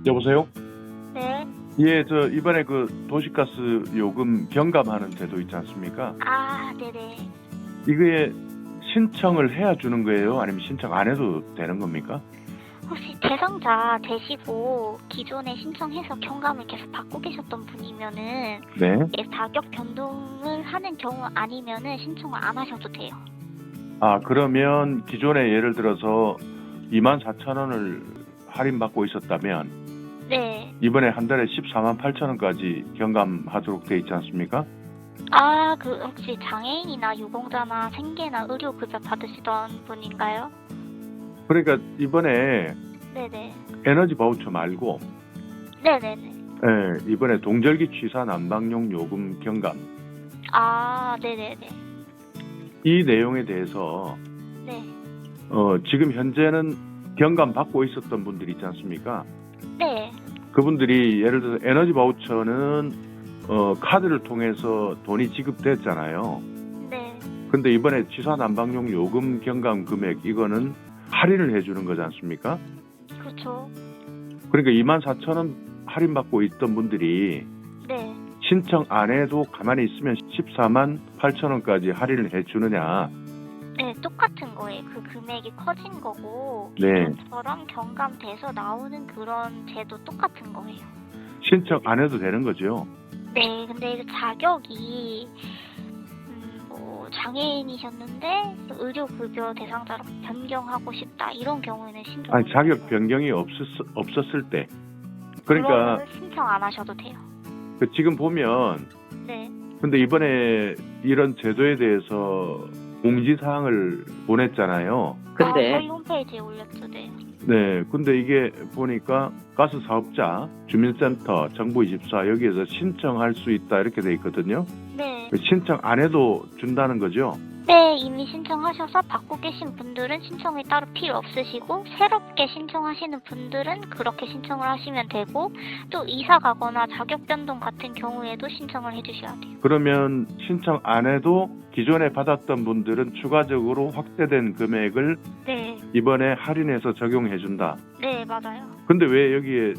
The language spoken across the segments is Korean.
여보세요? 네. 예, 저 이번에 그 도시가스 요금 경감하는 제도 있지 않습니까? 아, 네네. 이거에 신청을 해야 주는 거예요? 아니면 신청 안 해도 되는 겁니까? 혹시 대상자 되시고 기존에 신청해서 경감을 계속 받고 계셨던 분이면은 네. 자격 변동을 하는 경우 아니면은 신청을 안 하셔도 돼요. 아, 그러면 기존에 예를 들어서 24,000원을 할인받고 있었다면 네. 이번에 한 달에 148,000원까지 경감하도록 돼 있지 않습니까? 아, 그 혹시 장애인이나 유공자나 생계나 의료급여 받으시던 분인가요? 그러니까 이번에 네네. 에너지 바우처 말고 네네네. 이번에 동절기 취사 난방용 요금 경감 아, 네네네. 이 내용에 대해서 네. 지금 현재는 경감 받고 있었던 분들이 있지 않습니까? 네. 그분들이 예를 들어서 에너지 바우처는 카드를 통해서 돈이 지급됐잖아요. 네. 근데 이번에 취사 난방용 요금 경감 금액 이거는 할인을 해주는 거지 않습니까? 그렇죠. 그러니까 24,000원 할인받고 있던 분들이 네. 신청 안 해도 가만히 있으면 14만 8천원까지 할인을 해주느냐. 네, 똑같은 거예요. 그 금액이 커진 거고 네. 기존처럼 경감돼서 나오는 그런 제도 똑같은 거예요. 신청 안 해도 되는 거죠. 네, 근데 이제 자격이 뭐 장애인이셨는데 의료급여 대상자로 변경하고 싶다 이런 경우에는 신청. 아니, 자격 변경이 없었을 때. 그러니까 그러면 신청 안 하셔도 돼요. 지금 보면 네. 근데 이번에 이런 제도에 대해서 공지사항을 보냈잖아요. 근데 저희 홈페이지에 올렸죠. 네. 네, 근데 이게 보니까 가스 사업자, 주민센터, 정부24 여기에서 신청할 수 있다 이렇게 돼 있거든요. 네. 신청 안 해도 준다는 거죠. 네, 이미 신청하셔서 받고 계신 분들은 신청이 따로 필요 없으시고 새롭게 신청하시는 분들은 그렇게 신청을 하시면 되고 또 이사 가거나 자격 변동 같은 경우에도 신청을 해주셔야 돼요. 그러면 신청 안 해도 기존에 받았던 분들은 추가적으로 확대된 금액을 네, 이번에 할인해서 적용해 준다. 네, 맞아요. 근데 왜 여기에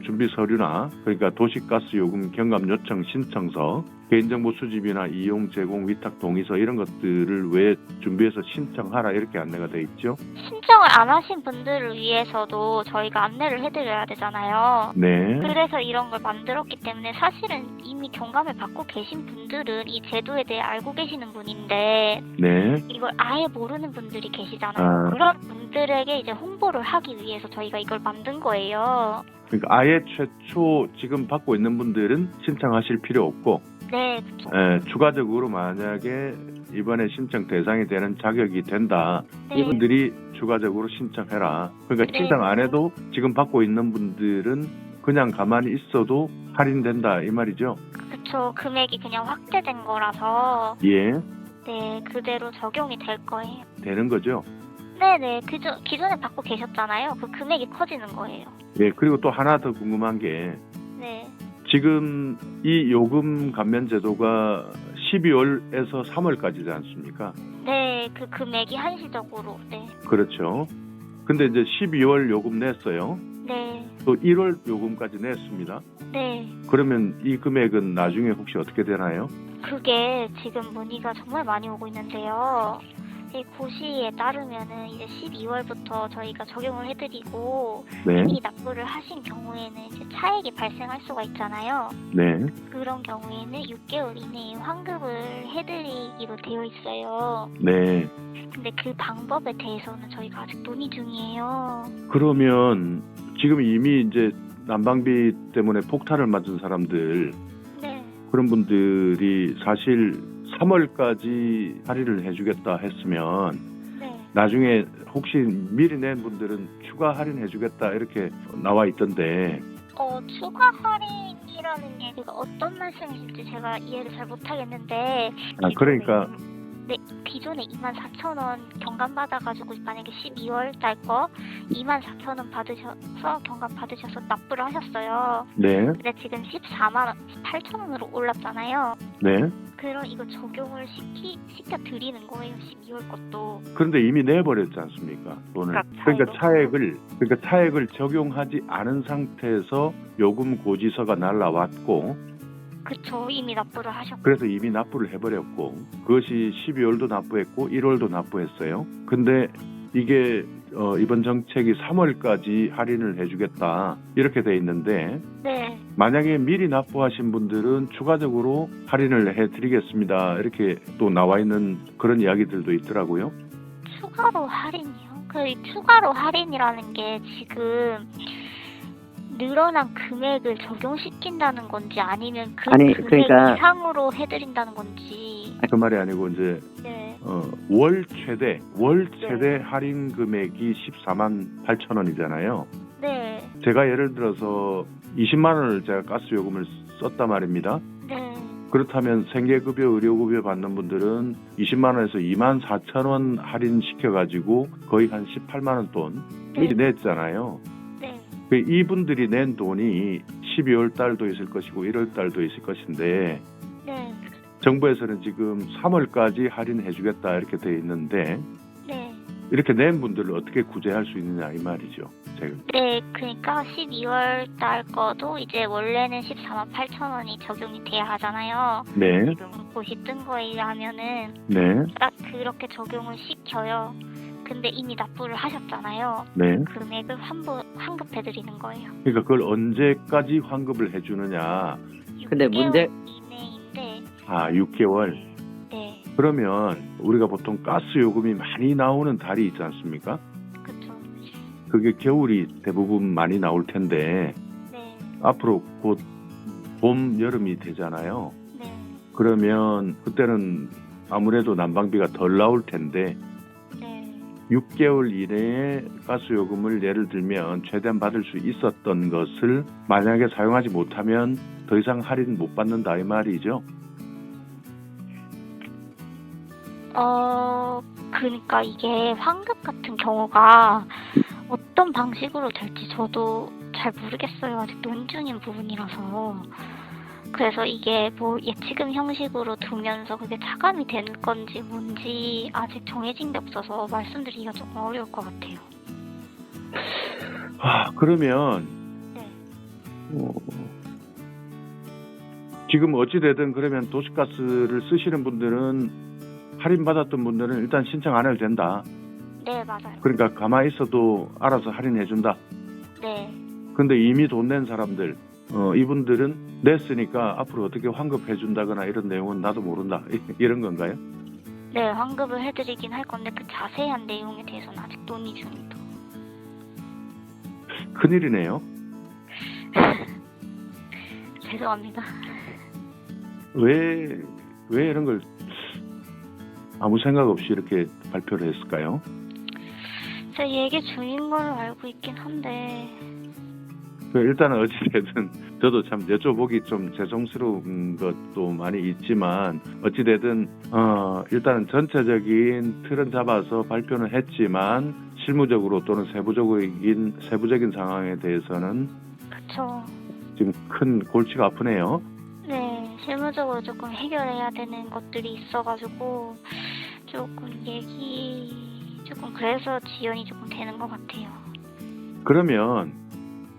준비 서류나 그러니까 도시가스 요금 경감 요청 신청서, 개인정보 수집이나 이용 제공 위탁 동의서 이런 것들을 왜 준비해서 신청하라 이렇게 안내가 돼 있죠? 신청을 안 하신 분들을 위해서도 저희가 안내를 해드려야 되잖아요. 네. 그래서 이런 걸 만들었기 때문에 사실은 이미 경감을 받고 계신 분들은 이 제도에 대해 알고 계시는 분인데 네. 이걸 아예 모르는 분들이 계시잖아요. 아. 그런 분들에게 이제 홍보를 하기 위해서 저희가 이걸 만든 거예요. 그러니까 아예 최초 지금 받고 있는 분들은 신청하실 필요 없고 네, 그렇죠. 추가적으로 만약에 이번에 신청 대상이 되는 자격이 된다. 네. 이분들이 추가적으로 신청해라. 그러니까 네. 신청 안 해도 지금 받고 있는 분들은 그냥 가만히 있어도 할인된다 이 말이죠. 그렇죠. 금액이 그냥 확대된 거라서 예, 네, 그대로 적용이 될 거예요. 되는 거죠. 네네, 기존에 받고 계셨잖아요. 그 금액이 커지는 거예요. 예, 그리고 또 하나 더 궁금한 게 네. 지금 이 요금 감면 제도가 12월에서 3월까지지 않습니까? 네, 그 금액이 한시적으로. 네. 그렇죠. 근데 이제 12월 요금 냈어요. 네. 또 1월 요금까지 냈습니다. 네. 그러면 이 금액은 나중에 혹시 어떻게 되나요? 그게 지금 문의가 정말 많이 오고 있는데요. 이 고시에 따르면은 이제 12월부터 저희가 적용을 해드리고 네. 이미 납부를 하신 경우에는 이제 차액이 발생할 수가 있잖아요. 네. 그런 경우에는 6개월 이내에 환급을 해드리기로 되어 있어요. 네. 근데 그 방법에 대해서는 저희가 아직 논의 중이에요. 그러면 지금 이미 이제 난방비 때문에 폭탄을 맞은 사람들 네. 그런 분들이 사실 3월까지 할인을 해주겠다 했으면 네. 나중에 혹시 미리 낸 분들은 추가 할인해주겠다 이렇게 나와 있던데 추가 할인이라는 게 어떤 말씀이실지 제가 이해를 잘 못하겠는데 그러니까 네, 기존에 24,000원 경감 받아가지고 만약에 12월 달 거 24,000원 받으셔서 경감 받으셔서 납부를 하셨어요. 네, 근데 지금 14만 8,000원으로 올랐잖아요. 네. 그럼 이거 적용을 시켜 드리는 거예요. 12월 것도. 그런데 이미 내버렸지 않습니까? 돈을. 그러니까 그러니까 차액을 적용하지 않은 상태에서 요금 고지서가 날라왔고, 그쵸, 이미 납부를 하셨고. 그래서 이미 납부를 해버렸고, 그것이 12월도 납부했고 1월도 납부했어요. 근데 이게 이번 정책이 3월까지 할인을 해주겠다 이렇게 돼 있는데, 네, 만약에 미리 납부하신 분들은 추가적으로 할인을 해드리겠습니다 이렇게 또 나와 있는 그런 이야기들도 있더라고요. 추가로 할인이요? 그 추가로 할인이라는 게 지금 늘어난 금액을 적용시킨다는 건지 아니면 그 아니, 금액 그러니까- 이상으로 해드린다는 건지. 그 말이 아니고 이제 네, 월 최대 할인 금액이 14만 8천 원이잖아요. 네, 제가 예를 들어서 20만 원을 제가 가스 요금을 썼단 말입니다. 네, 그렇다면 생계급여, 의료급여 받는 분들은 20만 원에서 2만 4천 원 할인 시켜가지고 거의 한 18만 원 돈 미리 냈잖아요. 네, 그 이분들이 낸 돈이 12월 달도 있을 것이고 1월 달도 있을 것인데, 네, 정부에서는 지금 3월까지 할인해주겠다 이렇게 돼 있는데, 네. 이렇게 낸 분들을 어떻게 구제할 수 있느냐 이 말이죠. 제가. 네, 그러니까 12월 달 거도 이제 원래는 14만 8천 원이 적용이 돼야 하잖아요. 네, 지금 곳이 뜬 거에 의하면은 네, 딱 그렇게 적용을 시켜요. 근데 이미 납부를 하셨잖아요. 네. 금액을 환급해드리는 거예요. 그러니까 그걸 언제까지 환급을 해주느냐. 근데 6개월 문제- 이내인데, 6개월. 네, 그러면 우리가 보통 가스 요금이 많이 나오는 달이 있지 않습니까? 그쵸. 그게 겨울이 대부분 많이 나올 텐데, 네, 앞으로 곧 봄, 여름이 되잖아요. 네, 그러면 그때는 아무래도 난방비가 덜 나올 텐데, 네, 6개월 이내에 가스 요금을 예를 들면 최대한 받을 수 있었던 것을 만약에 사용하지 못하면 더 이상 할인 못 받는다 이 말이죠. 그러니까 이게 환급 같은 경우가 어떤 방식으로 될지 저도 잘 모르겠어요. 아직 논 중인 부분이라서. 그래서 이게 뭐 예치금 형식으로 두면서 그게 차감이 되는 건지 뭔지 아직 정해진 게 없어서 말씀드리기가 조금 어려울 것 같아요. 그러면 네. 지금 어찌되든 그러면 도시가스를 쓰시는 분들은 할인받았던 분들은 일단 신청 안 해도 된다. 네, 맞아요. 그러니까 가만히 있어도 알아서 할인해준다. 네. 근데 이미 돈 낸 사람들, 이분들은 냈으니까 앞으로 어떻게 환급해준다거나 이런 내용은 나도 모른다. 이런 건가요? 네, 환급을 해드리긴 할 건데 그 자세한 내용에 대해서는 아직 논의 중이다. 큰일이네요. 죄송합니다. 왜 이런 걸 아무 생각 없이 이렇게 발표를 했을까요? 제가 얘기 중인 걸로 알고 있긴 한데. 일단은 어찌되든 저도 참 여쭤보기 좀 죄송스러운 것도 많이 있지만, 어찌되든 일단은 전체적인 틀은 잡아서 발표는 했지만 실무적으로 또는 세부적인 상황에 대해서는 그쵸. 지금 큰 골치가 아프네요. 네, 실무적으로 조금 해결해야 되는 것들이 있어가지고 조금 그래서 지연이 조금 되는 것 같아요. 그러면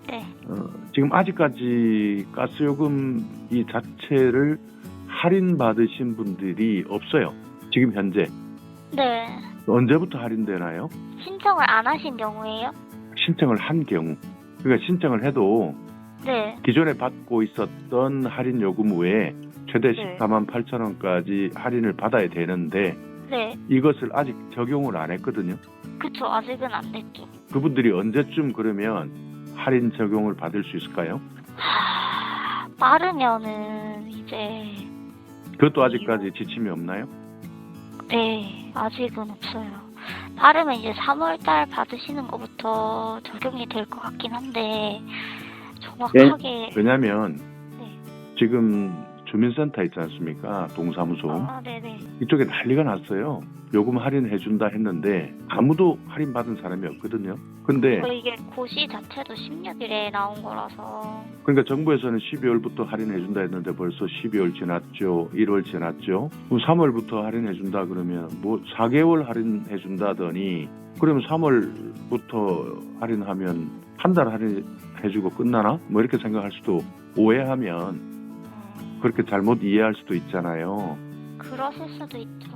네, 지금 아직까지 가스요금 이 자체를 할인받으신 분들이 없어요. 지금 현재. 네. 언제부터 할인되나요? 신청을 안 하신 경우에요? 신청을 한 경우. 그러니까 신청을 해도 네, 기존에 받고 있었던 할인 요금 외에 최대 네. 14만 8천 원까지 할인을 받아야 되는데 네, 이것을 아직 적용을 안 했거든요. 그쵸. 아직은 안 됐죠. 그분들이 언제쯤 그러면 할인 적용을 받을 수 있을까요? 빠르면은 이제 그것도 아직까지 지침이 없나요? 네, 아직은 없어요. 빠르면 이제 3월달 받으시는 것부터 적용이 될 것 같긴 한데 정확하게 왜냐하면 네. 지금 주민센터 있지 않습니까? 동사무소. 네네. 이쪽에 난리가 났어요. 요금 할인해준다 했는데 아무도 할인받은 사람이 없거든요. 근데 이게 고시 자체도 16일에 나온 거라서. 그러니까 정부에서는 12월부터 할인해준다 했는데 벌써 12월 지났죠. 1월 지났죠. 그럼 3월부터 할인해준다 그러면 뭐 4개월 할인해준다더니 그러면 3월부터 할인하면 한 달 할인해주고 끝나나? 뭐 이렇게 생각할 수도 오해하면 그렇게 잘못 이해할 수도 있잖아요. 그러실 수도 있죠.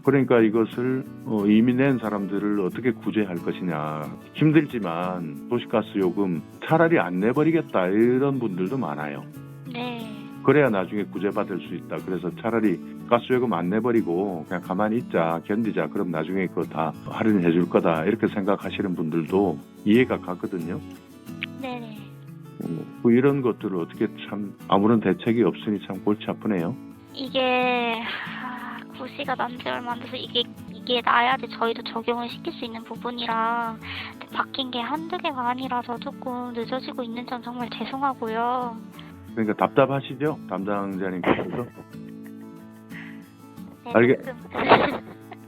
그러니까 이것을 이미 낸 사람들을 어떻게 구제할 것이냐. 힘들지만 도시가스 요금 차라리 안 내버리겠다 이런 분들도 많아요. 네. 그래야 나중에 구제받을 수 있다. 그래서 차라리 가스요금 안 내버리고 그냥 가만히 있자, 견디자. 그럼 나중에 그거 다 할인해 줄 거다. 이렇게 생각하시는 분들도 이해가 가거든요. 네네. 뭐 이런 것들을 어떻게 참 아무런 대책이 없으니 참 골치 아프네요. 이게 고시가 난 지 얼마 안 돼서 이게 나야지 저희도 적용을 시킬 수 있는 부분이라 바뀐 게 한두 개가 아니라서 조금 늦어지고 있는 점 정말 죄송하고요. 그러니까 답답하시죠? 담당자님께서. 네,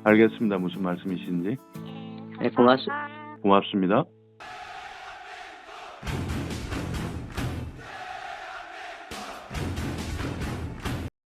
알겠습니다. 무슨 말씀이신지. 네, 네, 고맙습니다. 고맙습니다.